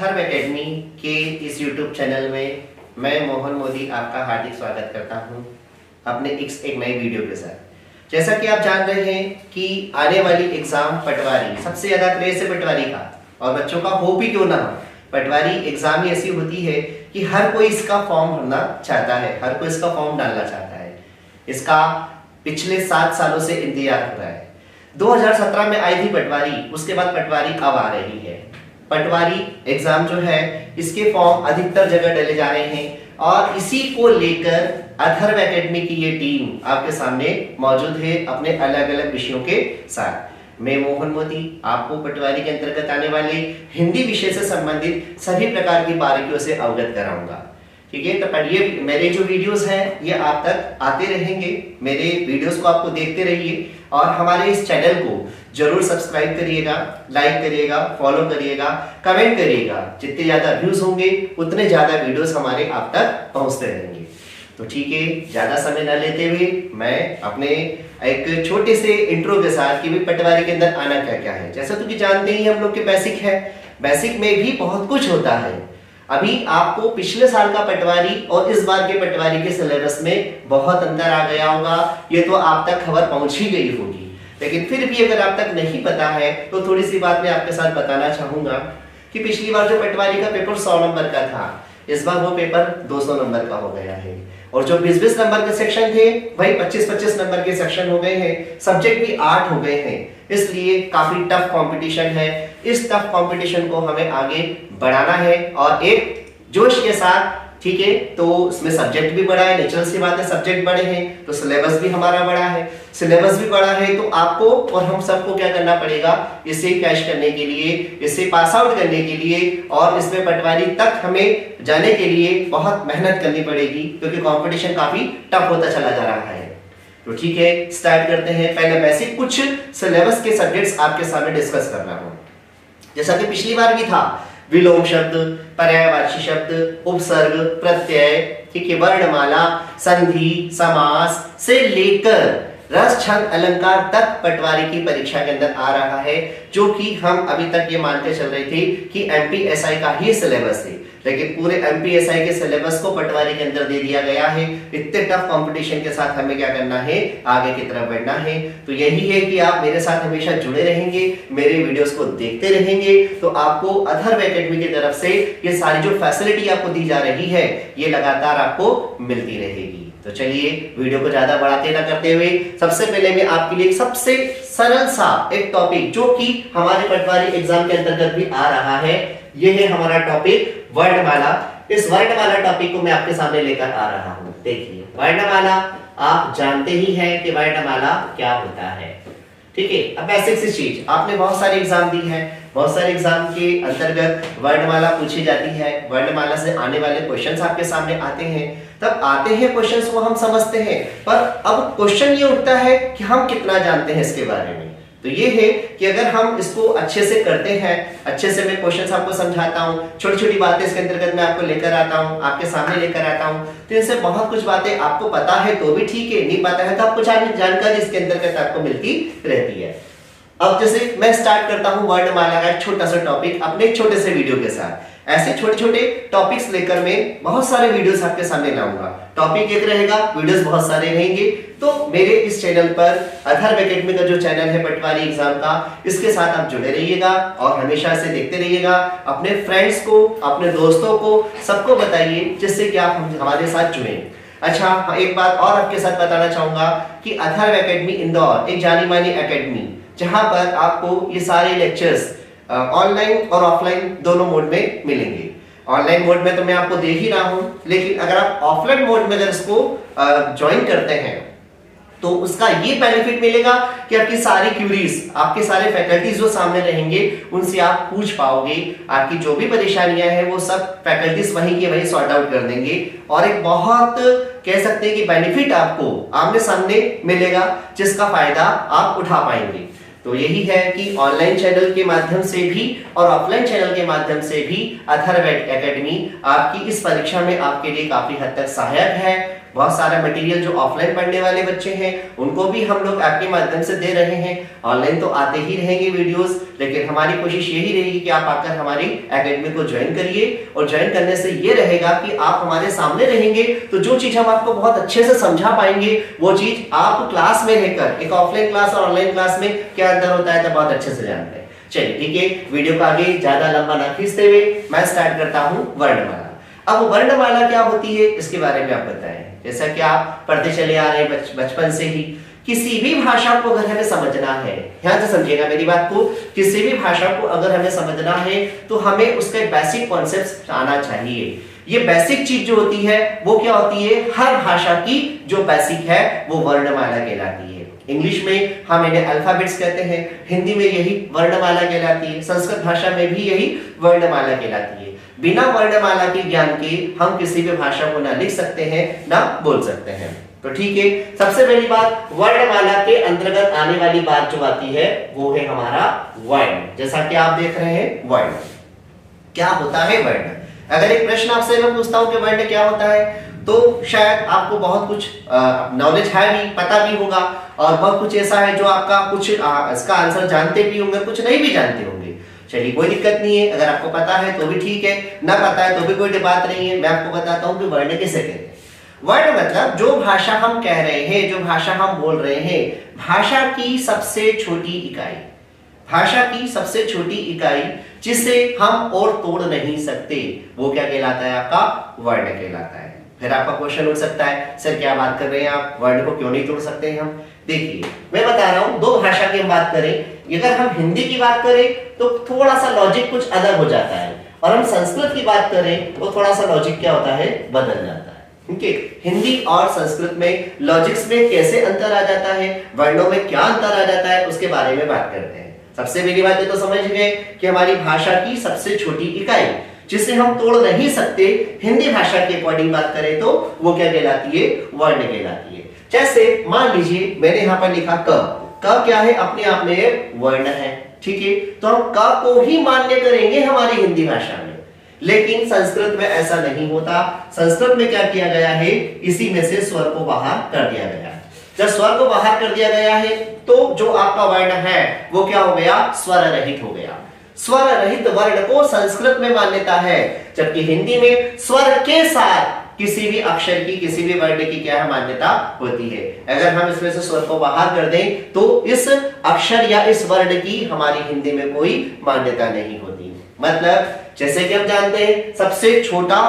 Atharva academy के इस YouTube channel में मैं मोहन मोदी आपका हार्दिक स्वागत करता हूं अपने एक नई वीडियो के साथ। जैसा कि आप जान रहे हैं कि आने वाली एग्जाम पटवारी, सबसे ज्यादा क्रेज है पटवारी का, और बच्चों का हो भी क्यों ना हो, पटवारी एग्जाम ही ऐसी होती है कि हर कोई इसका फॉर्म भरना चाहता है, हर कोई इसका फॉर्म डालना चाहता है। इसका पिछले 7 सालों से इंतजार हो रहा है। 2017 में आई थी पटवारी, उसके बाद पटवारी अब आ रही है। पटवारी एग्जाम जो है इसके फॉर्म अधिकतर जगह डाले जा रहे हैं और इसी को लेकर अथर्व एकेडमी की ये टीम आपके सामने मौजूद है अपने अलग अलग विषयों के साथ। मैं मोहन मोदी आपको पटवारी के अंतर्गत आने वाले हिंदी विषय से संबंधित सभी प्रकार की बारीकियों से अवगत कराऊंगा। ठीक है, तो ये मेरे जो वीडियोस हैं ये आप तक आते रहेंगे। मेरे वीडियोस को आपको देखते रहिए और हमारे इस चैनल को जरूर सब्सक्राइब करिएगा, लाइक करिएगा, फॉलो करिएगा, कमेंट करिएगा। जितने ज्यादा व्यूज होंगे उतने ज्यादा वीडियोस हमारे आप तक पहुंचते रहेंगे। तो ठीक है, ज्यादा समय न लेते हुए मैं अपने एक छोटे से इंट्रो के साथ कि भी पटवारी के अंदर आना क्या क्या है। जैसा तो कि जानते ही हम लोग के बेसिक है, बेसिक में भी बहुत कुछ होता है। अभी आपको पिछले साल का पटवारी और इस बार के पटवारी के सिलेबस में बहुत अंतर आ गया होगा, ये तो आप तक खबर पहुंच ही गई होगी। लेकिन फिर भी अगर आप तक नहीं पता है तो थोड़ी सी बात मैं आपके साथ बताना चाहूंगा कि पिछली बार जो पटवारी का पेपर 100 नंबर का था, इस बार वो पेपर 200 नंबर का हो गया है। और जो 20-20 नंबर के सेक्शन थे वही 25-25 नंबर के सेक्शन हो गए हैं। सब्जेक्ट भी 8 हो गए हैं, इसलिए काफी टफ कंपटीशन है। इस टफ कंपटीशन को हमें आगे बढ़ाना है और एक जोश के साथ। ठीक है, तो इसमें सब्जेक्ट भी बड़ा है, नेचुरल सी बात है, सब्जेक्ट बड़े हैं तो सिलेबस भी हमारा बड़ा है। सिलेबस भी बड़ा है तो आपको और हम सबको क्या करना पड़ेगा, इसे कैश करने के लिए, इसे पास आउट करने के लिए और इसमें पटवारी तक हमें जाने के लिए बहुत मेहनत करनी पड़ेगी, क्योंकि कंपटीशन काफी टफ होता चला जा रहा है। तो ठीक है, स्टार्ट करते हैं। पहले बेसिक कुछ सिलेबस के सब्जेक्ट्स आपके सामने डिस्कस कर रहा हूं। जैसा कि पिछली बार भी था, विलोम शब्द, पर्यायवाची शब्द, उपसर्ग, प्रत्यय, ठीक है, वर्णमाला, संधि, समास से लेकर रस, छंद, अलंकार तक पटवारी की परीक्षा के अंदर आ रहा है, जो कि हम अभी तक ये मानते चल रहे थे कि एमपीएसआई का ही सिलेबस है। लेकिन पूरे एमपीएसआई के सिलेबस को पटवारी के अंदर दे दिया गया है। इतने टफ कंपटीशन के साथ हमें क्या करना है, आगे की तरफ बढ़ना है। तो यही है कि आप मेरे साथ हमेशा जुड़े रहेंगे, मेरे वीडियोस को देखते रहेंगे, तो आपको अथर्व एकेडमी की तरफ से ये सारी जो फैसिलिटी आपको दी जा रही है ये लगातार आपको मिलती रहेगी। तो चलिए वीडियो को ज्यादा बढ़ाते ना करते हुए सबसे पहले मैं आपके लिए सबसे सरल सा एक टॉपिक जो कि हमारे पटवारी एग्जाम के अंतर्गत भी आ रहा है, ये है हमारा टॉपिक वर्णमाला। इस वर्णमाला टॉपिक को मैं आपके सामने लेकर आ रहा हूं। देखिए, वर्णमाला आप जानते ही हैं कि वर्णमाला क्या होता है। ठीक है, अब बेसिक सी चीज, आपने बहुत सारे एग्जाम दी है, बहुत सारे एग्जाम के अंतर्गत वर्णमाला पूछी जाती है, वर्णमाला से आने वाले क्वेश्चंस आपके सामने आते हैं। तब आते हैं क्वेश्चंस को हम समझते हैं, पर अब क्वेश्चन ये उठता है कि हम कितना जानते हैं इसके बारे में। तो ये है कि अगर हम इसको अच्छे से करते हैं, अच्छे से मैं क्वेश्चंस आपको समझाता हूँ, छोटी छोटी बातें इसके अंतर्गत मैं आपको लेकर आता हूँ, आपके सामने लेकर आता हूँ, तो इनसे बहुत कुछ बातें आपको पता है तो भी ठीक है, नहीं पता है तो आपको जानकारी इसके अंतर्गत आपको मिलती रहती है। अब जैसे मैं स्टार्ट करता हूँ वर्णमाला का एक छोटा सा टॉपिक अपने एक छोटे से वीडियो के साथ। ऐसे छोटे छोटे टॉपिक्स लेकर मैं बहुत सारे वीडियोस आपके सामने लाऊंगा। टॉपिक एक रहेगा, वीडियोस बहुत सारे रहेंगे। तो मेरे इस चैनल पर अथर्व एकेडमी का जो चैनल है पटवारी एग्जाम का, इसके साथ आप जुड़े रहिएगा और हमेशा से देखते रहिएगा। अपने फ्रेंड्स को, अपने दोस्तों को, सबको बताइए जिससे कि आप हमारे साथ जुड़ें। अच्छा, एक बात और आपके साथ बताना चाहूंगा कि अथर्व एकेडमी इंदौर एक जानी मानी एकेडमी, जहां पर आपको ये सारे लेक्चर्स ऑनलाइन और ऑफलाइन दोनों मोड में मिलेंगे। ऑनलाइन मोड में तो मैं आपको दे ही रहा हूं, लेकिन अगर आप ऑफलाइन मोड में अगर इसको ज्वाइन करते हैं तो उसका ये बेनिफिट मिलेगा कि आपकी सारी क्यूरीज, आपके सारे फैकल्टीज जो सामने रहेंगे उनसे आप पूछ पाओगे। आपकी जो भी परेशानियां हैं वो सब फैकल्टीज वहीं के वहीं सॉर्ट आउट कर देंगे और एक बहुत कह सकते हैं कि बेनिफिट आपको आमने सामने मिलेगा, जिसका फायदा आप उठा पाएंगे। तो यही है कि ऑनलाइन चैनल के माध्यम से भी और ऑफलाइन चैनल के माध्यम से भी अथर्व एकेडमी आपकी इस परीक्षा में आपके लिए काफी हद तक सहायक है। बहुत सारा मटेरियल जो ऑफलाइन पढ़ने वाले बच्चे हैं उनको भी हम लोग आपके माध्यम से दे रहे हैं। ऑनलाइन तो आते ही रहेंगे वीडियोस, लेकिन हमारी कोशिश यही रहेगी कि आप आकर हमारी एकेडमी को ज्वाइन करिए। और ज्वाइन करने से ये रहेगा कि आप हमारे सामने रहेंगे तो जो चीज हम आपको बहुत अच्छे से समझा पाएंगे वो चीज आप क्लास में रहकर, एक ऑफलाइन क्लास और ऑनलाइन क्लास में क्या अंतर होता है तो बहुत अच्छे से जानते हैं। चलिए ठीक है, वीडियो को आगे ज्यादा लंबा ना खींचते हुए मैं स्टार्ट करता हूं वर्णमाला। अब वर्णमाला क्या होती है इसके बारे में आप बताएं। जैसा कि आप पढ़ते चले आ रहे हैं बचपन से ही, किसी भी भाषा को अगर हमें समझना है, ध्यान से समझिएगा मेरी बात को, किसी भी भाषा को अगर हमें समझना है तो हमें उसके बेसिक कॉन्सेप्ट आना चाहिए। ये बेसिक चीज जो होती है वो क्या होती है, हर भाषा की जो बेसिक है वो वर्णमाला कहलाती है। इंग्लिश में हम इन्हें अल्फाबेट्स कहते हैं, हिंदी में यही वर्णमाला कहलाती है, संस्कृत भाषा में भी यही वर्णमाला कहलाती है। बिना वर्णमाला के ज्ञान के हम किसी भी भाषा को ना लिख सकते हैं ना बोल सकते हैं। तो ठीक है, सबसे पहली बात, वर्णमाला के अंतर्गत आने वाली बात जो आती है वो है हमारा वर्ण। जैसा कि आप देख रहे हैं वर्ण क्या होता है। वर्ण, अगर एक प्रश्न आपसे मैं पूछता हूं कि वर्ण क्या होता है तो शायद आपको बहुत कुछ नॉलेज है भी, पता भी होगा, और बहुत कुछ ऐसा है जो आपका कुछ इसका आंसर जानते भी होंगे, कुछ नहीं भी जानते होंगे। चलिए कोई दिक्कत नहीं है, अगर आपको पता है तो भी ठीक है, ना पता है तो भी कोई बात नहीं है। मैं आपको बताता हूं कि वर्ण किसे कहते हैं। वर्ण मतलब जो भाषा हम कह रहे हैं, जो भाषा हम बोल रहे हैं, भाषा की सबसे छोटी इकाई, भाषा की सबसे छोटी इकाई जिसे हम और तोड़ नहीं सकते वो क्या कहलाता है, आपका वर्ण कहलाता है। फिर आपका क्वेश्चन उठ सकता है, सर क्या बात कर रहे हैं आप, वर्ण को क्यों नहीं तोड़ सकते हैं हम। देखिए मैं बता रहा हूं, दो भाषा की हम बात करें, अगर हम हिंदी की बात करें तो थोड़ा सा लॉजिक कुछ अलग हो जाता है, और हम संस्कृत की बात करें तो थोड़ा सा लॉजिक क्या होता है, बदल जाता है। ठीक है, हिंदी और संस्कृत में लॉजिक्स में कैसे अंतर आ जाता है, वर्णों में क्या अंतर आ जाता है, उसके बारे में बात करते हैं। सबसे पहली बात ये तो समझ गए कि हमारी भाषा की सबसे छोटी इकाई जिसे हम तोड़ नहीं सकते, हिंदी भाषा के अकॉर्डिंग बात करें तो वो क्या कहलाती है, वर्ण कहलाती है। जैसे मान लीजिए मैंने यहाँ पर लिखा क क्या है, अपने आप में एक वर्ण है। ठीक है, तो हम क को ही मान्य करेंगे हमारी हिंदी भाषा में, लेकिन संस्कृत में ऐसा नहीं होता। संस्कृत में क्या किया गया है, इसी में से स्वर को बाहर कर दिया गया है। जब स्वर को बाहर कर दिया गया है तो जो आपका वर्ण है वो क्या हो गया, स्वर रहित हो गया। स्वर रहित वर्ण को संस्कृत में मान्यता है, जबकि हिंदी में स्वर के साथ किसी भी अक्षर की, किसी भी वर्ण की क्या है, मान्यता होती है। अगर हम इसमें से स्वर को बाहर कर दें तो इस अक्षर या इस वर्ण की हमारी हिंदी में कोई मान्यता नहीं होती। मतलब जैसे कि हम जानते हैं सबसे छोटा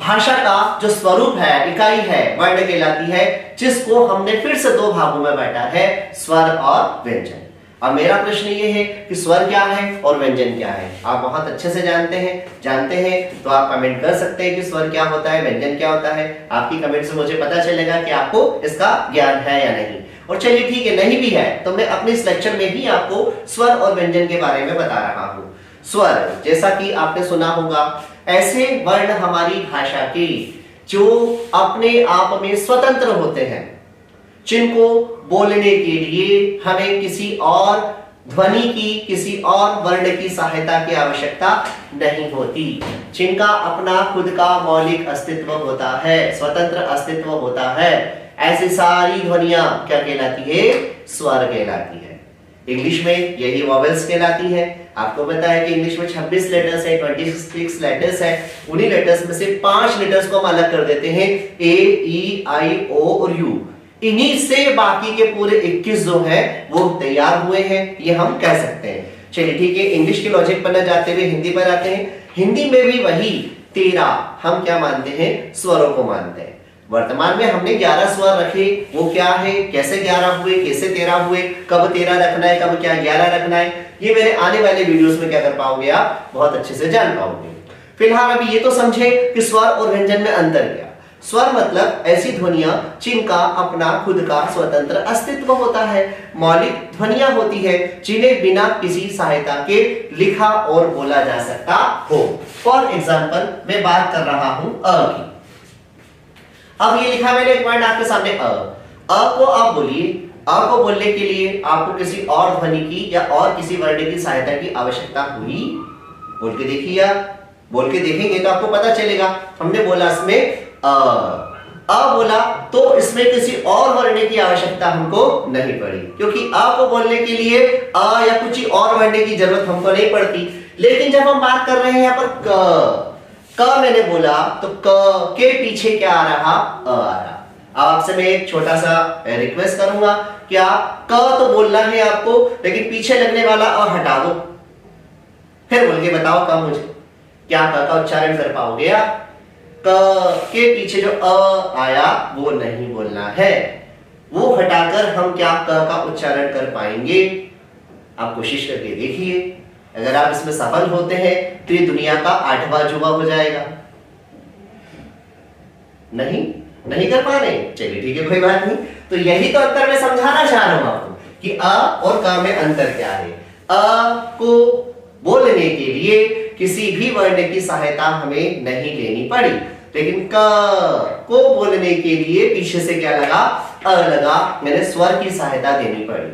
भाषा का जो स्वरूप है, इकाई है, वर्ण कहलाती है, जिसको हमने फिर से दो भागों में बांटा है, स्वर और व्यंजन। अब मेरा प्रश्न ये है कि स्वर क्या है और व्यंजन क्या है। आप बहुत अच्छे से जानते हैं तो आप कमेंट कर सकते हैं कि स्वर क्या होता है, व्यंजन क्या होता है। आपकी कमेंट से मुझे पता चलेगा कि आपको इसका ज्ञान है या नहीं। और चलिए ठीक है, नहीं भी है तो मैं अपने इस लेक्चर में ही आपको स्वर और व्यंजन के बारे में बता रहा हूं। स्वर, जैसा कि आपने सुना होगा, ऐसे वर्ण हमारी भाषा के जो अपने आप में स्वतंत्र होते हैं, जिनको बोलने के लिए हमें किसी और ध्वनि की, किसी और वर्ण की सहायता की आवश्यकता नहीं होती, जिनका अपना खुद का मौलिक अस्तित्व होता है, स्वतंत्र अस्तित्व होता है, ऐसी सारी ध्वनियां क्या कहलाती है, स्वर कहलाती है। इंग्लिश में यही वॉवेल्स कहलाती है। आपको पता है कि इंग्लिश में 26 लेटर्स है, 26 लेटर्स है। उन्हीं लेटर्स में से 5 लेटर्स को हम अलग कर देते हैं, ए, ई, आई, ओ और यू। इन्हीं से बाकी के पूरे 21 जो है वो तैयार हुए हैं, ये हम कह सकते हैं। चलिए ठीक है, इंग्लिश के लॉजिक पर जाते हुए हिंदी पर आते हैं। हिंदी में भी वही 13 हम क्या मानते हैं, स्वरों को मानते हैं। वर्तमान में हमने 11 स्वर रखे, वो क्या है, कैसे 11 हुए, कैसे 13 हुए, कब 13 रखना है, कब क्या 11 रखना है, ये मेरे आने वाले वीडियोस में क्या कर पाओगे, आप बहुत अच्छे से जान पाओगे। फिलहाल अभी ये तो समझे कि स्वर और व्यंजन में अंतर क्या। स्वर मतलब ऐसी ध्वनियां जिनका अपना खुद का स्वतंत्र अस्तित्व होता है, मौलिक ध्वनियां होती है जिन्हें बिना किसी सहायता के लिखा और बोला जा सकता हो। फॉर एग्जाम्पल मैं बात कर रहा हूं अ की। अब ये लिखा मैंने एक वर्ड आपके सामने अ को आप बोलिए। अ को बोलने के लिए आपको किसी और ध्वनि की या और किसी वर्ण की सहायता की आवश्यकता हुई? बोल के देखिए, बोल के देखेंगे तो आपको पता चलेगा। हमने बोला इसमें अ बोला तो इसमें किसी और वर्ण की आवश्यकता हमको नहीं पड़ी, क्योंकि अ को बोलने के लिए अ या कुछ और वर्ण की जरूरत हमको नहीं पड़ती। लेकिन जब हम बात कर रहे हैं यहाँ पर क मैंने बोला तो क के पीछे क्या आ रहा, अ आ रहा। अब आपसे मैं एक छोटा सा रिक्वेस्ट करूंगा कि आप क तो बोलना है आपको, लेकिन पीछे लगने वाला अ हटा दो। फिर बोल के बताओ क मुझे, क्या क का उच्चारण कर पाओगे आप? क के पीछे जो अ आया वो नहीं बोलना है, वो हटाकर हम क्या क का उच्चारण कर पाएंगे? आप कोशिश करके देखिए। अगर आप इसमें सफल होते हैं तो ये दुनिया का 8वां अजूबा हो जाएगा। नहीं कर पा रहे? चलिए ठीक है, कोई बात नहीं। तो यही तो अंतर मैं समझाना चाह रहा हूं आपको कि अ और क में अंतर क्या है। अ को बोलने के लिए किसी भी वर्ण की सहायता हमें नहीं लेनी पड़ी, लेकिन क को बोलने के लिए पीछे से क्या लगा, अ लगा, मैंने स्वर की सहायता देनी पड़ी।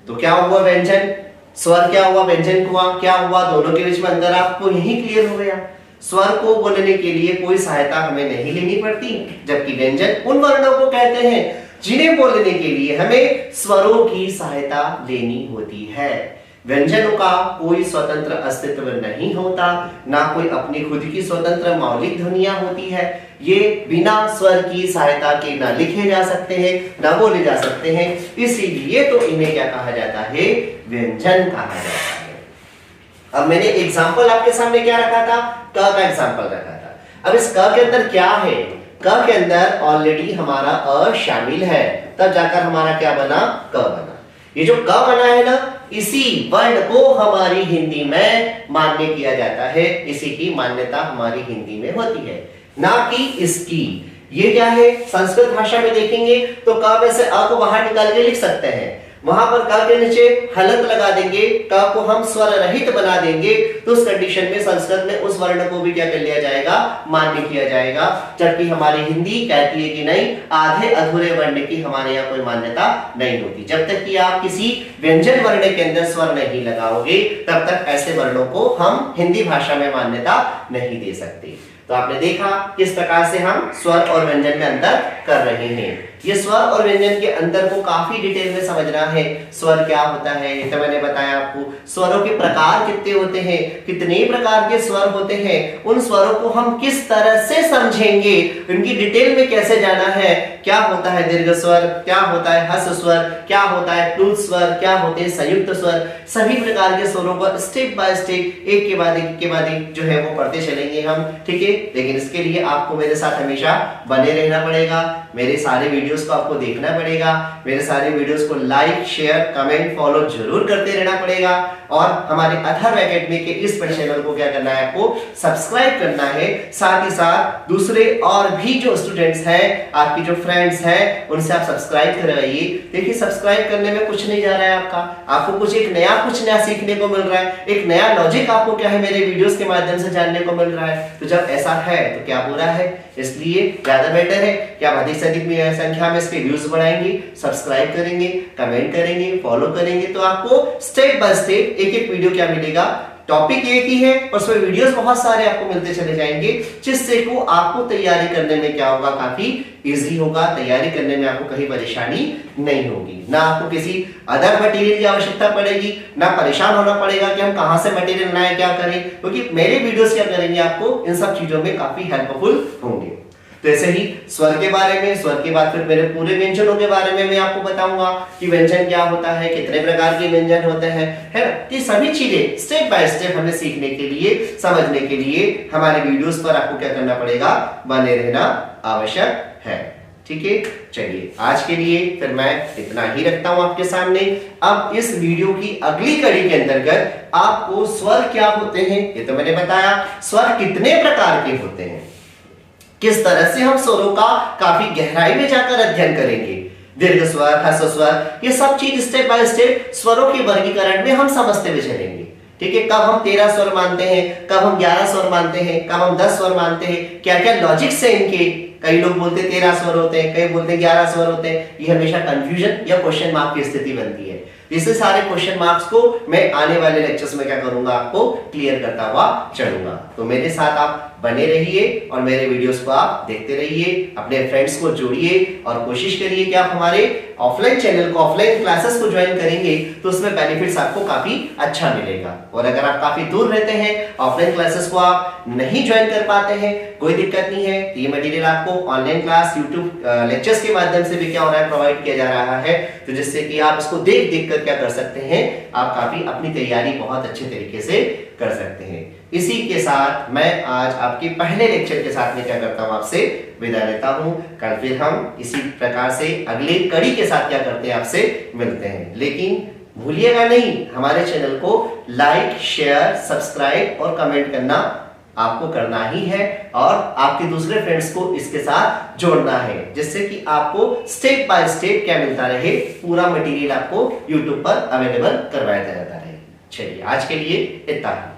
तो क्या हुआ, व्यंजन स्वर क्या हुआ, व्यंजन हुआ, क्या हुआ, दोनों के बीच में अंतर आपको यही क्लियर हो गया। स्वर को बोलने के लिए कोई सहायता हमें नहीं लेनी पड़ती, जबकि व्यंजन उन वर्णों को कहते हैं जिन्हें बोलने के लिए हमें स्वरों की सहायता लेनी होती है। व्यंजनों का कोई स्वतंत्र अस्तित्व नहीं होता, ना कोई अपनी खुद की स्वतंत्र मौलिक ध्वनियां होती है। ये बिना स्वर की सहायता के ना लिखे जा सकते हैं, ना बोले जा सकते हैं, इसीलिए तो इन्हें क्या कहा जाता है, व्यंजन कहा जाता है। अब मैंने एग्जाम्पल आपके सामने क्या रखा था, क का एग्जाम्पल रखा था। अब इस क के अंदर क्या है, क के अंदर ऑलरेडी हमारा अ शामिल है, तब जाकर हमारा क्या बना, क बना। ये जो क बना है ना, इसी वर्ण को हमारी हिंदी में मान्य किया जाता है, इसी की मान्यता हमारी हिंदी में होती है, ना कि इसकी। ये क्या है, संस्कृत भाषा में देखेंगे तो क में से अ को बाहर निकाल के लिख सकते हैं, वहां पर क के नीचे हलंत लगा देंगे, क को हम स्वर रहित बना देंगे, तो उस कंडीशन में संस्कृत में उस वर्ण को भी क्या कर लिया जाएगा, मान्य किया जाएगा। जबकि हमारी हिंदी कहती है कि नहीं, आधे अधूरे वर्ण की हमारे यहाँ कोई मान्यता नहीं होती। जब तक कि आप किसी व्यंजन वर्ण के अंदर स्वर नहीं लगाओगे, तब तक ऐसे वर्णों को हम हिंदी भाषा में मान्यता नहीं दे सकते। तो आपने देखा किस प्रकार से हम स्वर और व्यंजन में अंतर कर रहे हैं। ये स्वर और व्यंजन के अंतर को काफी डिटेल में समझना है। स्वर क्या होता है ये तो मैंने बताया आपको, स्वरों के प्रकार कितने होते हैं, कितने प्रकार के स्वर होते हैं, उन स्वरों को हम किस तरह से समझेंगे, उनकी डिटेल में कैसे जाना है, क्या होता है दीर्घ स्वर, क्या होता है ह्रस्व स्वर, क्या होता है प्लुत स्वर, क्या होते हैं संयुक्त स्वर, सभी प्रकार के स्वरों को स्टेप बाय स्टेप एक के बाद एक जो है वो पढ़ते चलेंगे हम, ठीक है। लेकिन इसके लिए आपको मेरे साथ हमेशा बने रहना पड़ेगा, मेरे सारे वीडियोस को आपको देखना पड़ेगा, मेरे सारे वीडियोस को लाइक शेयर कमेंट फॉलो जरूर करते रहना पड़ेगा, और हमारे अथर्व एकेडमी के इस चैनल को क्या करना है, आपको सब्सक्राइब करना है। साथ ही साथ दूसरे और भी जो स्टूडेंट्स हैं, आपकी जो फ्रेंड्स हैं, उनसे आप सब्सक्राइब करवाइए। देखिए सब्सक्राइब करने में कुछ नहीं जा रहा है आपको कुछ नया सीखने को मिल रहा है, एक नया लॉजिक आपको क्या है मेरे वीडियोस के माध्यम से जानने को मिल रहा है। तो जब ऐसा है तो क्या हो रहा है, इसलिए ज्यादा बेटर है कि आप अधिक से अधिक संख्या में इसके व्यूज बढ़ाएंगे, सब्सक्राइब करेंगे, कमेंट करेंगे, फॉलो करेंगे, तो आपको स्टेप बाय स्टेप एक एक वीडियो क्या मिलेगा, टॉपिक एक ही है, उसमें वीडियोस बहुत सारे आपको मिलते चले जाएंगे, जिससे को आपको तैयारी करने में क्या होगा, काफी इजी होगा, तैयारी करने में आपको कहीं परेशानी नहीं होगी, ना आपको किसी अदर मटेरियल की आवश्यकता पड़ेगी, ना परेशान होना पड़ेगा कि हम कहां से मटेरियल लाएं, क्या करें, क्योंकि मेरे वीडियोस क्या करेंगे आपको इन सब चीजों में काफी हेल्पफुल होंगे। तो ऐसे ही स्वर के बारे में, स्वर के बाद फिर मेरे पूरे व्यंजनों के बारे में मैं आपको बताऊंगा कि व्यंजन क्या होता है, कितने प्रकार के व्यंजन होते हैं, है ना। ये सभी चीजें स्टेप बाय स्टेप हमें सीखने के लिए, समझने के लिए हमारे वीडियोस पर आपको क्या करना पड़ेगा, बने रहना आवश्यक है, ठीक है। चलिए आज के लिए फिर मैं इतना ही रखता हूं आपके सामने। अब इस वीडियो की अगली कड़ी के अंतर्गत आपको स्वर क्या होते हैं ये तो मैंने बताया, स्वर कितने प्रकार के होते हैं, किस तरह से हम स्वरों का काफी गहराई में जाकर अध्ययन करेंगे, दीर्घ स्वर, ह्रस्व स्वर, ये सब चीज स्टेप बाय स्टेप स्वरों के वर्गीकरण में हम समझते हुए चलेंगे, ठीक है। कब हम 13 स्वर मानते हैं, कब हम 11 स्वर मानते हैं, कब हम 10 स्वर मानते हैं, क्या क्या लॉजिक से इनके, कई लोग बोलते 13 स्वर होते हैं, कई बोलते 11 स्वर होते हैं, ये हमेशा कंफ्यूजन या क्वेश्चन मार्क की स्थिति बनती है। इसे सारे क्वेश्चन मार्क्स को मैं आने वाले लेक्चर्स में क्या करूंगा, आपको क्लियर करता हुआ चलूंगा। तो मेरे साथ आप बने रहिए और मेरे वीडियोस को आप देखते रहिए, अपने फ्रेंड्स को जोड़िए और कोशिश करिए कि आप हमारे ऑफलाइन चैनल को, ऑफलाइन क्लासेस को ज्वाइन करेंगे तो उसमें बेनिफिट्स आपको काफी अच्छा मिलेगा। और अगर आप काफी दूर रहते हैं, ऑफलाइन क्लासेस को आप नहीं ज्वाइन कर पाते हैं, कोई दिक्कत नहीं है। ये मटेरियल आपको ऑनलाइन क्लास यूट्यूब लेक्चर्स के माध्यम से भी क्या हो रहा है, प्रोवाइड किया जा रहा है, तो जिससे कि आप इसको देख देख कर क्या कर सकते हैं, आप काफी अपनी तैयारी बहुत अच्छे तरीके से कर सकते हैं। इसी के साथ मैं आज आपके पहले लेक्चर के साथ में क्या करता हूं, आपसे विदा लेता हूं। कल फिर हम इसी प्रकार से अगले कड़ी के साथ क्या करते हैं, आपसे मिलते हैं। लेकिन भूलिएगा नहीं, हमारे चैनल को लाइक, शेयर, सब्सक्राइब और कमेंट करना आपको करना ही है और आपके दूसरे फ्रेंड्स को इसके साथ जोड़ना है, जिससे कि आपको स्टेप बाय स्टेप क्या मिलता रहे, पूरा मटेरियल आपको YouTube पर अवेलेबल करवाया जाता रहे। चलिए आज के लिए इतना ही।